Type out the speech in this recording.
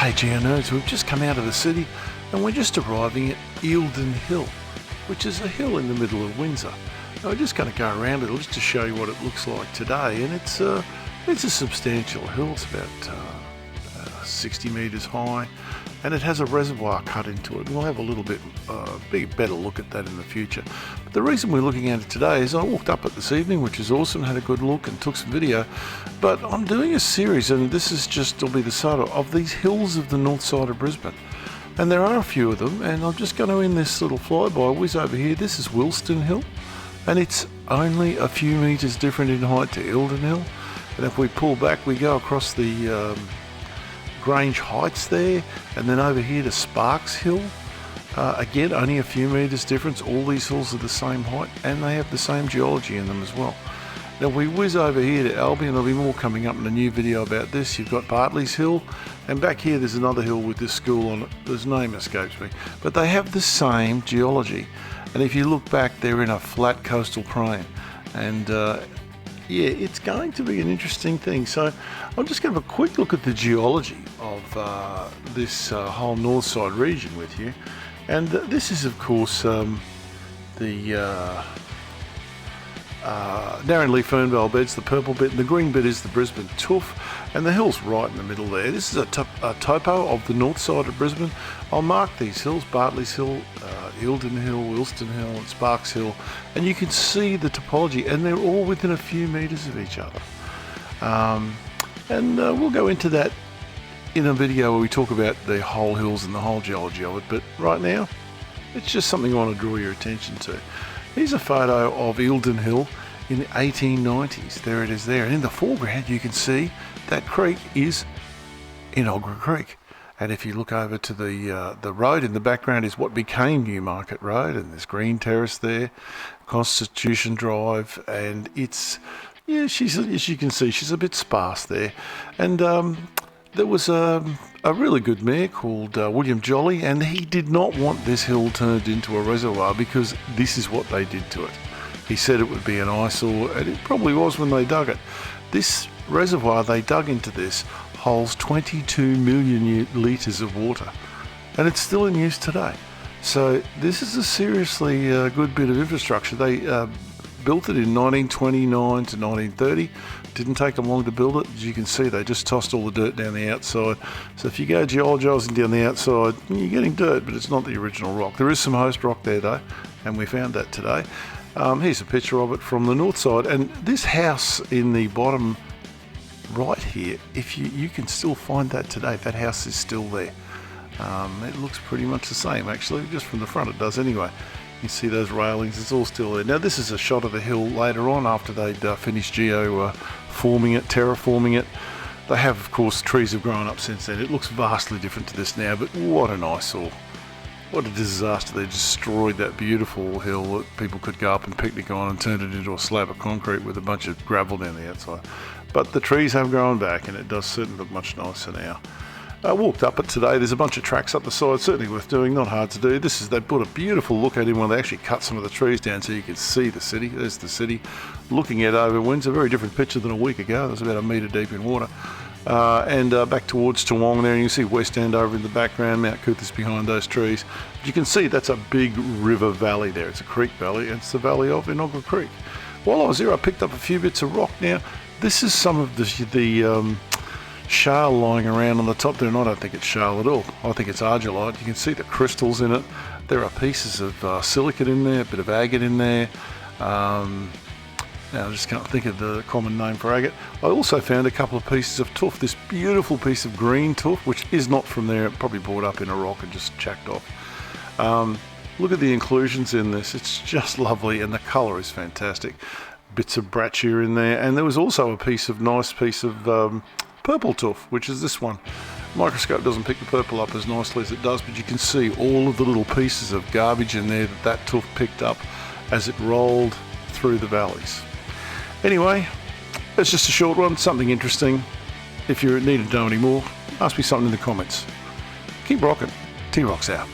Hey Geo Nerds, we've just come out of the city and we're just arriving at Eildon Hill, which is a hill in the middle of Windsor. Now we're just going to go around it just to show you what it looks like today, and it's a substantial hill. It's about 60 metres high, and it has a reservoir cut into it. We'll have a little bit better look at that in the future. But the reason we're looking at it today is I walked up it this evening, which is awesome, had a good look and took some video. But I'm doing a series, and this is just, will be the start of these hills of the north side of Brisbane. And there are a few of them, and I'm just going to, in this little flyby, whiz over here. This is Wilston Hill, and it's only a few metres different in height to Eildon Hill. And if we pull back, we go across the Grange Heights there, and then over here to Sparks Hill. Again, only a few metres difference. All these hills are the same height, and they have the same geology in them as well. Now we whiz over here to Albion. There'll be more coming up in a new video about this. You've got Bartley's Hill, and back here there's another hill with this school on it. His name escapes me, but they have the same geology. And if you look back, they're in a flat coastal plain, and yeah, it's going to be an interesting thing. So I'm just going to have a quick look at the geology of this whole north side region with you. And this is, of course, the Narrandley Fernvale beds, the purple bit, and the green bit is the Brisbane Tuff, and the hill's right in the middle there. This is a topo of the north side of Brisbane. I'll mark these hills: Bartley's Hill, Eildon Hill, Wilston Hill, and Sparks Hill, and you can see the topology, and they're all within a few metres of each other. We'll go into that in a video where we talk about the whole hills and the whole geology of it, but right now it's just something I want to draw your attention to. Here's a photo of Eildon Hill in the 1890s. There it is there, and in the foreground you can see that creek is Enoggera Creek. And if you look over to the road in the background is what became Newmarket Road, and there's Green Terrace there, Constitution Drive, and it's, yeah, as you can see, she's a bit sparse there. And there was a really good mayor called William Jolly, and he did not want this hill turned into a reservoir because this is what they did to it. He said it would be an eyesore, and it probably was when they dug it. This reservoir they dug into this holds 22 million litres of water, and it's still in use today. So this is a seriously good bit of infrastructure. They built it in 1929 to 1930. Didn't take them long to build it. As you can see, they just tossed all the dirt down the outside. So if you go geologizing down the outside, you're getting dirt, but it's not the original rock. There is some host rock there though, and we found that today. Here's a picture of it from the north side, and this house in the bottom right here, if you can still find that today. That house is still there. It looks pretty much the same actually, just from the front it does anyway. You see those railings, it's all still there. Now this is a shot of the hill later on after they'd finished terraforming it. They have, of course, trees have grown up since then. It looks vastly different to this now, but what an eyesore. What a disaster. They destroyed that beautiful hill that people could go up and picnic on and turned it into a slab of concrete with a bunch of gravel down the outside. But the trees have grown back, and it does certainly look much nicer now. I walked up it today. There's a bunch of tracks up the side, certainly worth doing, not hard to do. They put a beautiful look at it when they actually cut some of the trees down so you can see the city. There's the city looking at over Windsor. A very different picture than a week ago. It was about a metre deep in water. Back towards Toowong there, and you can see West End over in the background, Mount Cootha's behind those trees. But you can see that's a big river valley there. It's a creek valley, and it's the valley of Enoggera Creek. While I was there, I picked up a few bits of rock. Now, this is some of the shale lying around on the top there, and I don't think it's shale at all. I think it's argillite. You can see the crystals in it. There are pieces of silicate in there, a bit of agate in there. Now I just can't think of the common name for agate. I also found a couple of pieces of tuff, this beautiful piece of green tuff, which is not from there, probably brought up in a rock and just chacked off. Look at the inclusions in this, it's just lovely, and the colour is fantastic. Bits of brattia in there, and there was also a nice piece of purple tuff, which is this one. Microscope doesn't pick the purple up as nicely as it does, but you can see all of the little pieces of garbage in there that tuff picked up as it rolled through the valleys. Anyway, it's just a short one, something interesting. If you need to know any more, ask me something in the comments. Keep rocking. T-Rock's out.